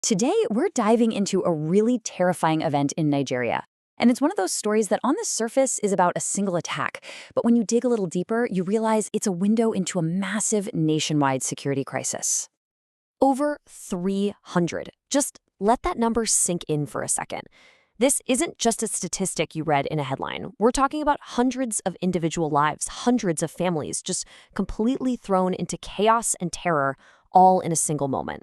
Today, we're diving into a really terrifying event in Nigeria. And it's one of those stories that on the surface is about a single attack. But when you dig a little deeper, you realize it's a window into a massive nationwide security crisis. Over 300. Just let that number sink in for a second. This isn't just a statistic you read in a headline. We're talking about hundreds of individual lives, hundreds of families just completely thrown into chaos and terror all in a single moment.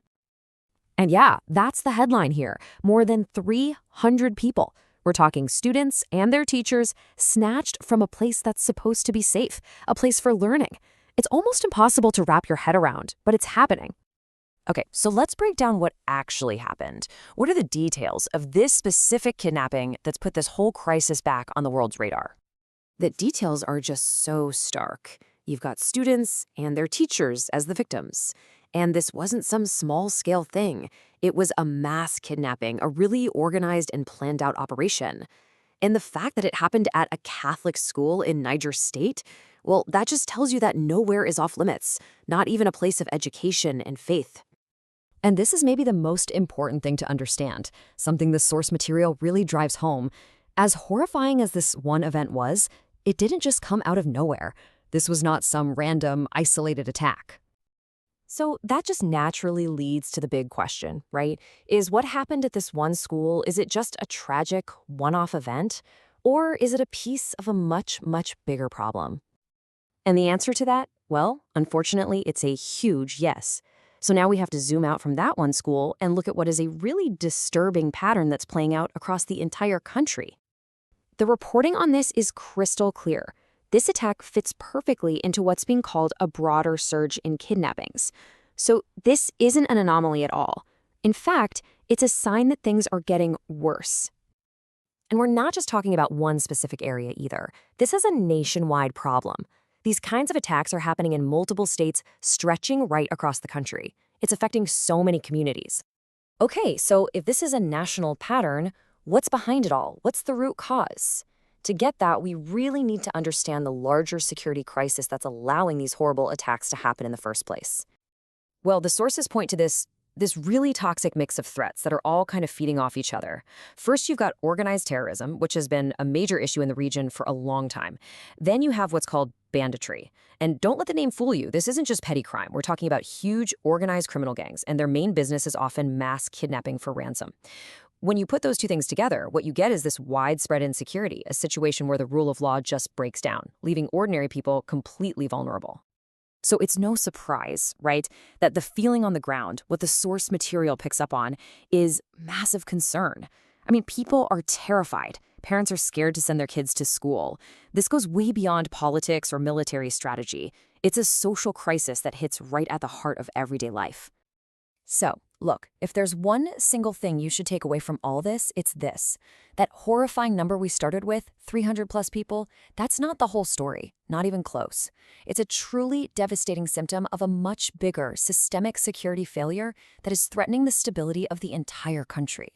And yeah, that's the headline here. More than 300 people. We're talking students and their teachers snatched from a place that's supposed to be safe, a place for learning. It's almost impossible to wrap your head around, but it's happening. Okay, so let's break down what actually happened. What are the details of this specific kidnapping that's put this whole crisis back on the world's radar? The details are just so stark. You've got students and their teachers as the victims. And this wasn't some small-scale thing. It was a mass kidnapping, a really organized and planned-out operation. And the fact that it happened at a Catholic school in Niger State, well, that just tells you that nowhere is off limits, not even a place of education and faith. And this is maybe the most important thing to understand, something the source material really drives home. As horrifying as this one event was, it didn't just come out of nowhere. This was not some random, isolated attack. So that just naturally leads to the big question, right? Is what happened at this one school, is it just a tragic, one-off event? Or is it a piece of a much, much bigger problem? And the answer to that, well, unfortunately, it's a huge yes. So now we have to zoom out from that one school and look at what is a really disturbing pattern that's playing out across the entire country. The reporting on this is crystal clear. This attack fits perfectly into what's being called a broader surge in kidnappings. So this isn't an anomaly at all. In fact, it's a sign that things are getting worse. And we're not just talking about one specific area either. This is a nationwide problem. These kinds of attacks are happening in multiple states, stretching right across the country. It's affecting so many communities. Okay, so if this is a national pattern, what's behind it all? What's the root cause? To get that, we really need to understand the larger security crisis that's allowing these horrible attacks to happen in the first place. Well, the sources point to this really toxic mix of threats that are all kind of feeding off each other. First, you've got organized terrorism, which has been a major issue in the region for a long time. Then you have what's called banditry. And don't let the name fool you. This isn't just petty crime. We're talking about huge organized criminal gangs, and their main business is often mass kidnapping for ransom. When you put those two things together, what you get is this widespread insecurity, a situation where the rule of law just breaks down, leaving ordinary people completely vulnerable. So it's no surprise, right, that the feeling on the ground, what the source material picks up on, is massive concern. I mean, people are terrified. Parents are scared to send their kids to school. This goes way beyond politics or military strategy. It's a social crisis that hits right at the heart of everyday life. So, look, if there's one single thing you should take away from all this, it's this. That horrifying number we started with, 300 plus people, that's not the whole story, not even close. It's a truly devastating symptom of a much bigger systemic security failure that is threatening the stability of the entire country.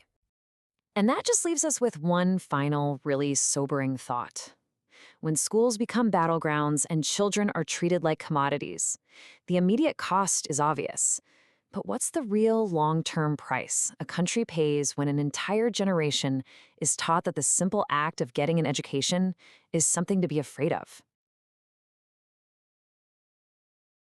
And that just leaves us with one final, really sobering thought. When schools become battlegrounds and children are treated like commodities, the immediate cost is obvious. But what's the real long-term price a country pays when an entire generation is taught that the simple act of getting an education is something to be afraid of?